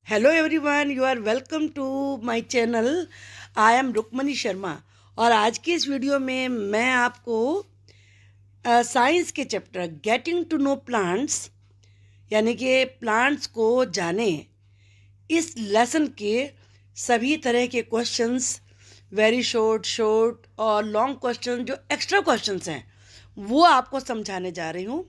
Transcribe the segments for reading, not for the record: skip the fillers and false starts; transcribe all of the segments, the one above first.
Hello everyone, you are welcome to my channel. I am Rukmani Sharma और आज की इस वीडियो में मैं आपको साइंस के chapter getting to know plants यानी कि प्लांट्स को जाने, इस लेसन के सभी तरह के क्वेश्चंस, वेरी शॉर्ट शॉर्ट और लॉन्ग क्वेश्चन, जो एक्स्ट्रा क्वेश्चंस हैं वो आपको समझाने जा रही हूँ।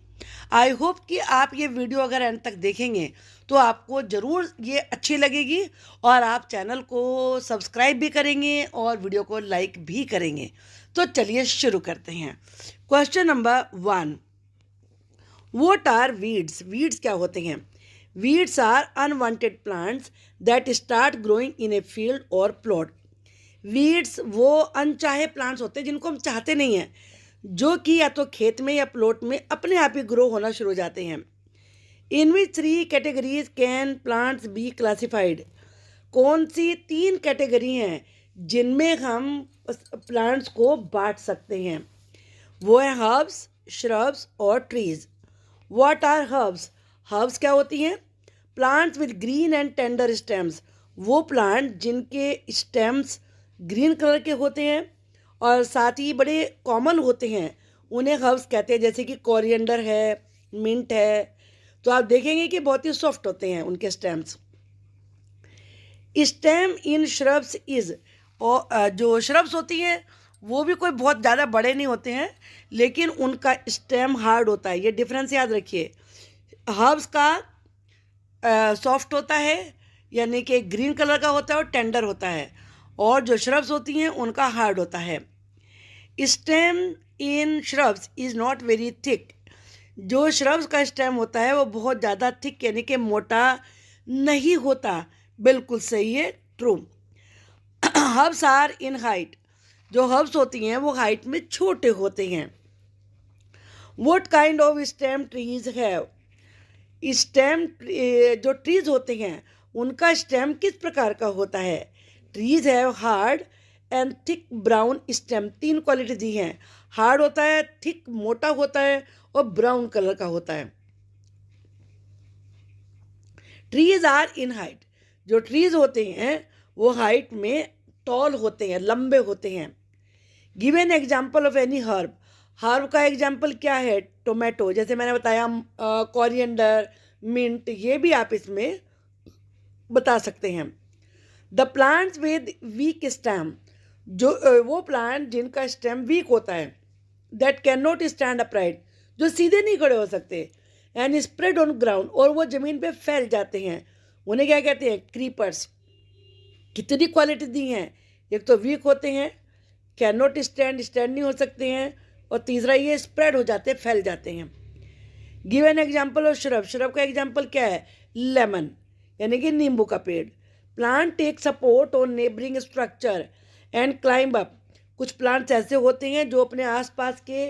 आई होप कि आप ये वीडियो अगर एंड तक देखेंगे तो आपको ज़रूर ये अच्छी लगेगी और आप चैनल को सब्सक्राइब भी करेंगे और वीडियो को लाइक भी करेंगे। तो चलिए शुरू करते हैं। Question number 1, what are weeds? Weeds क्या होते हैं? Weeds are unwanted plants that start growing in a field और प्लॉट। वीड्स वो अनचाहे प्लांट्स होते हैं जिनको हम चाहते नहीं हैं, जो कि या तो खेत में या प्लॉट में अपने आप ही ग्रो होना शुरू हो जाते हैं। इन विच 3 categories can plants be classified? कौन सी 3 कैटेगरी हैं जिनमें हम प्लांट्स को बांट सकते हैं? वो है हर्ब्स, श्रब्स और trees. What are herbs? Herbs क्या होती हैं? Plants with green and tender stems. वो प्लांट जिनके स्टेम्स ग्रीन कलर के होते हैं और साथ ही बड़े कॉमन होते हैं, उन्हें हर्ब्स कहते हैं। जैसे कि कोरिएंडर है, मिंट है, तो आप देखेंगे कि बहुत ही सॉफ्ट होते हैं उनके stems. Stem in shrubs is, और जो श्रब्स होती हैं वो भी कोई बहुत ज़्यादा बड़े नहीं होते हैं, लेकिन उनका स्टेम हार्ड होता है। ये डिफरेंस याद रखिए। हर्ब्स का सॉफ्ट होता है यानी कि ग्रीन कलर का होता है और टेंडर होता है, और जो श्रब्स होती हैं उनका हार्ड होता है। Stem in shrubs is not very thick. जो श्रब्स का स्टेम होता है वो बहुत ज़्यादा थिक यानी कि मोटा नहीं होता। बिल्कुल सही है, true. Herbs are in height. जो हर्ब्स होती हैं वो हाइट में छोटे होते हैं। What kind of stem trees have? Stem जो ट्रीज होते हैं उनका स्टेम किस प्रकार का होता है? Trees have hard and thick brown stem. 3 quality दी हैं। हार्ड होता है, थिक मोटा होता है और ब्राउन कलर का होता है। Trees are in height. जो ट्रीज होते हैं वो हाइट में टॉल होते हैं, लंबे होते हैं। Give an example of any herb. Herb का एग्जाम्पल क्या है? टोमेटो, जैसे मैंने बताया, कोरिएंडर, मिंट, ये भी आप इसमें बता सकते हैं। The plants with weak stem. जो वो प्लांट जिनका स्टेम वीक होता है, that can not stand upright, जो सीधे नहीं खड़े हो सकते, एंड स्प्रेड ऑन ग्राउंड, और वो ज़मीन पे फैल जाते हैं, उन्हें क्या कहते हैं? क्रीपर्स। कितनी क्वालिटी दी हैं? एक तो वीक होते हैं, कैन नॉट स्टैंड, स्टैंड नहीं हो सकते हैं, और तीसरा ये स्प्रेड हो जाते हैं, फैल जाते हैं। Give an example of shrub. Shrub का एग्जाम्पल क्या है? लेमन यानी कि नींबू का पेड़। Plant take support on neighbouring structure and climb up. कुछ प्लांट्स ऐसे होते हैं जो अपने आसपास के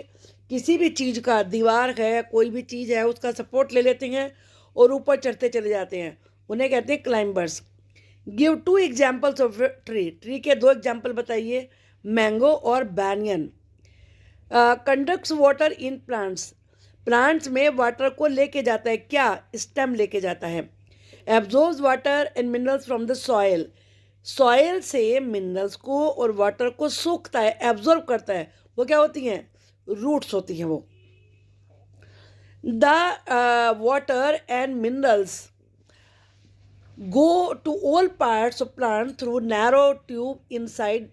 किसी भी चीज़ का, दीवार है, कोई भी चीज़ है, उसका सपोर्ट ले लेते हैं और ऊपर चढ़ते चले जाते हैं, उन्हें कहते हैं climbers. Give 2 examples of tree. Tree के 2 एग्जाम्पल बताइए, मैंगो और banyan. Conducts water in plants. Plants में वाटर को लेके जाता है, क्या? स्टेम लेके जाता है। Absorbs water and minerals from the soil. Soil से मिनरल्स को और वाटर को सोखता है, एब्जॉर्ब करता है। वो क्या होती हैं? रूट्स होती हैं वो। The water and minerals go to all parts of plant through narrow tube inside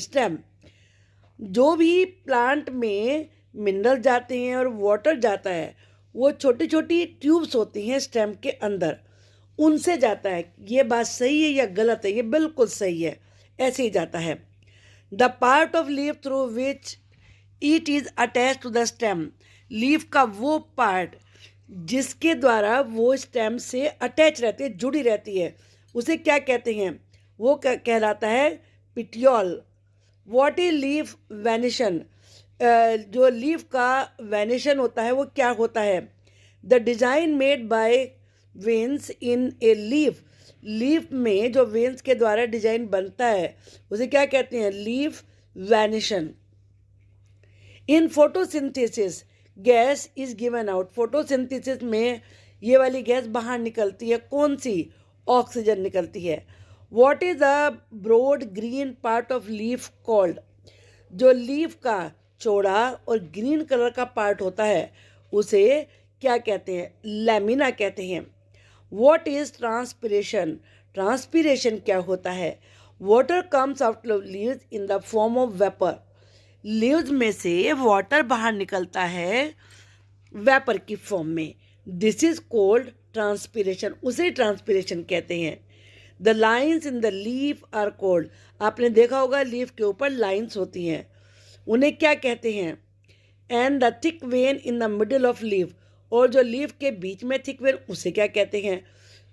stem। जो भी प्लांट में मिनरल जाते हैं और वाटर जाता है वो छोटी छोटी ट्यूब्स होती हैं स्टेम के अंदर, उनसे जाता है। ये बात सही है या गलत है? ये बिल्कुल सही है, ऐसे ही जाता है। The part of leaf through which it is attach to the stem. Leaf का वो पार्ट जिसके द्वारा वो स्टेम से अटैच रहती है, जुड़ी रहती है, उसे क्या कहते हैं? वो कहलाता है petiole. What is leaf venation? जो लीफ का वेनिशन होता है वो क्या होता है? The design made by veins in a leaf. Leaf में जो वेन्स के द्वारा डिजाइन बनता है उसे क्या कहते हैं? Leaf venation. In photosynthesis gas is given out. Photosynthesis में ये वाली गैस बाहर निकलती है, कौन सी? ऑक्सीजन निकलती है। What is the broad green part of leaf called? जो लीफ का चौड़ा और ग्रीन कलर का पार्ट होता है उसे क्या कहते हैं? लैमिना कहते हैं। What is transpiration? ट्रांसपिरेशन क्या होता है? Water comes out of leaves in the form of vapour. Leaves में से वाटर बाहर निकलता है वेपर की फॉर्म में। दिस इज कॉल्ड ट्रांसपिरेशन, उसे ट्रांसपिरेशन कहते हैं। The lines in the leaf are called. आपने देखा होगा लीफ के ऊपर लाइन्स होती हैं, उन्हें क्या कहते हैं? And the thick when in the middle of leaf. और जो लीफ के बीच में थिक वेन, उसे क्या कहते हैं?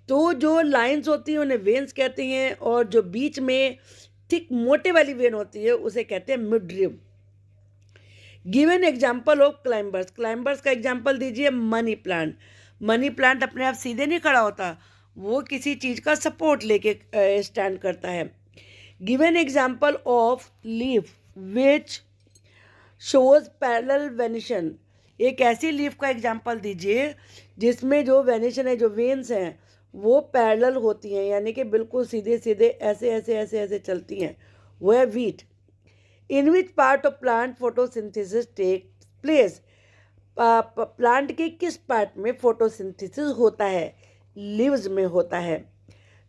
तो जो लाइन्स होती हैं उन्हें वेन्स कहते हैं, और जो बीच में थिक मोटे वाली वेन होती है उसे कहते हैं midrib. Give an example of climbers. Climbers का एग्जाम्पल दीजिए। Money plant. मनी प्लांट अपने आप सीधे नहीं खड़ा होता, वो किसी चीज़ का सपोर्ट लेके स्टैंड करता है। Give an example of leaf which shows parallel venation. एक ऐसी लीफ का एग्जाम्पल दीजिए जिसमें जो वेनिशन है, जो वेन्स हैं, वो पैरेलल होती हैं, यानी कि बिल्कुल सीधे सीधे ऐसे ऐसे ऐसे ऐसे चलती हैं। वो है wheat. In which part of plant photosynthesis take place. Plant के किस पार्ट में फोटोसिंथेसिस होता है? लीव्स में होता है।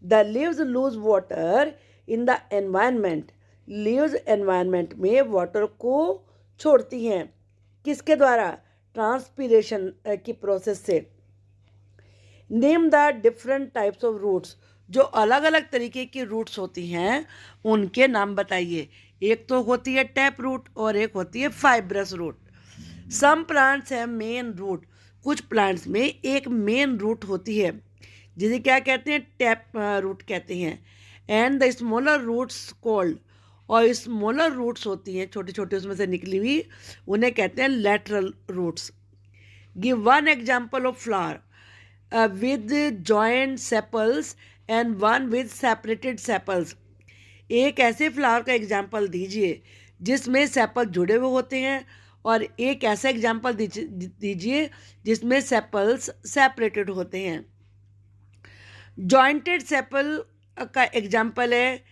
The leaves lose water in the environment. Leaves environment में वाटर को छोड़ती हैं, किसके द्वारा? ट्रांसपिरेशन की प्रोसेस से। Name the different types of roots. जो अलग अलग तरीके की रूट्स होती हैं उनके नाम बताइए। एक तो होती है टैप रूट और एक होती है फाइब्रस रूट। सम प्लांट्स है मेन रूट। कुछ प्लांट्स में एक मेन रूट होती है जिसे क्या कहते हैं? टैप रूट कहते हैं। And the smaller roots called. और स्मॉलर रूट्स होती हैं छोटी छोटी उसमें से निकली हुई, उन्हें कहते हैं lateral roots. Give one example of flower with joint sepals and one with separated sepals. एक ऐसे फ्लावर का एग्जाम्पल दीजिए जिसमें सेपल जुड़े हुए होते हैं, और एक ऐसा एग्जाम्पल दीजिए जिसमें सेपल्स सेपरेटेड होते हैं। जॉइंटेड सेपल का एग्जाम्पल है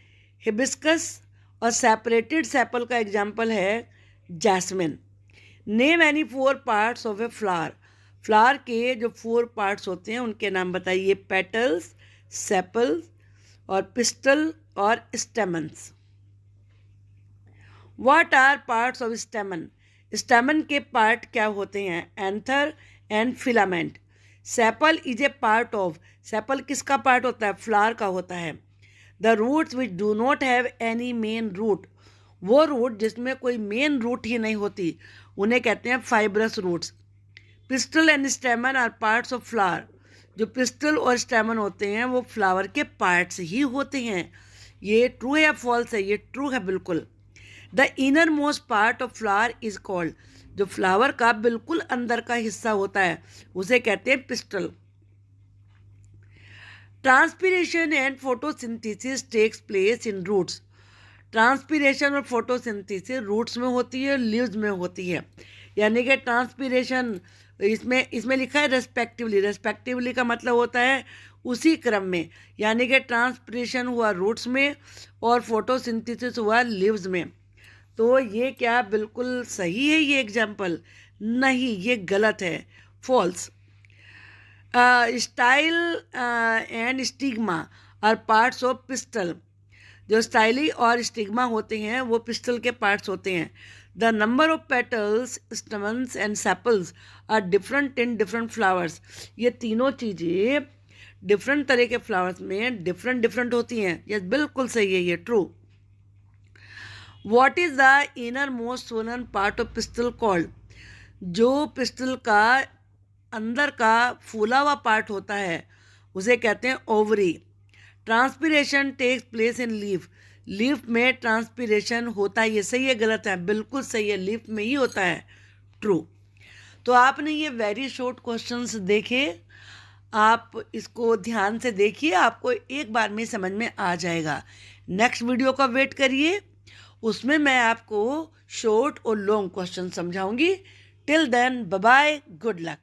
हिबिस्कस, और सेपरेटेड सेपल का एग्जाम्पल है jasmine. Name any 4 parts of a flower. Flower के जो 4 पार्ट्स होते हैं उनके नाम बताइए। पेटल्स, सेपल्स और पिस्टल और stamens. What are parts of stamen. Stamen के पार्ट क्या होते हैं? Anther and filament. Sepal is a part of. Sepal किसका पार्ट होता है? फ्लावर का होता है। The roots which do not have any main root. वो रूट जिसमें कोई मेन रूट ही नहीं होती उन्हें कहते हैं fibrous roots. Pistil and stamen are parts of flower. जो पिस्टल और स्टेमन होते हैं वो फ्लावर के पार्ट्स ही होते हैं। ये ट्रू है या फॉल्स है? ये ट्रू है बिल्कुल। The inner most part of flower is called. जो फ्लावर का बिल्कुल अंदर का हिस्सा होता है उसे कहते हैं pistil. Transpiration and photosynthesis takes place in roots. Transpiration और फोटोसिंथेसिस रूट्स में होती है, लीव्स में होती है। यानी कि ट्रांसपिरेशन इसमें लिखा है रेस्पेक्टिवली। रेस्पेक्टिवली का मतलब होता है उसी क्रम में, यानी कि ट्रांसपिरेशन हुआ रूट्स में और फोटोसिंथेसिस हुआ लीव्स में। तो ये क्या बिल्कुल सही है ये एग्जाम्पल? नहीं, ये गलत है, false. Style and stigma are parts of pistil. जो स्टाइली और स्टिग्मा होते हैं वो पिस्टल के पार्ट्स होते हैं। The number of petals, stamens and sepals are different in different flowers. ये तीनों चीज़ें डिफरेंट तरह के फ्लावर्स में डिफरेंट होती हैं। ये बिल्कुल सही है, ये true. What is the inner most Solan part of pistol called. जो पिस्टल का अंदर का फूला हुआ पार्ट होता है उसे कहते हैं ovary. Transpiration takes place in leaf. Leaf में ट्रांसपिरेशन होता है। ये सही है गलत है? बिल्कुल सही है, लीफ में ही होता है, ट्रू। तो आपने ये वेरी शॉर्ट क्वेश्चंस देखे, आप इसको ध्यान से देखिए, आपको एक बार में समझ में आ जाएगा। नेक्स्ट वीडियो का वेट करिए, उसमें मैं आपको शॉर्ट और लॉन्ग क्वेश्चन समझाऊंगी। Till then bye bye, good luck.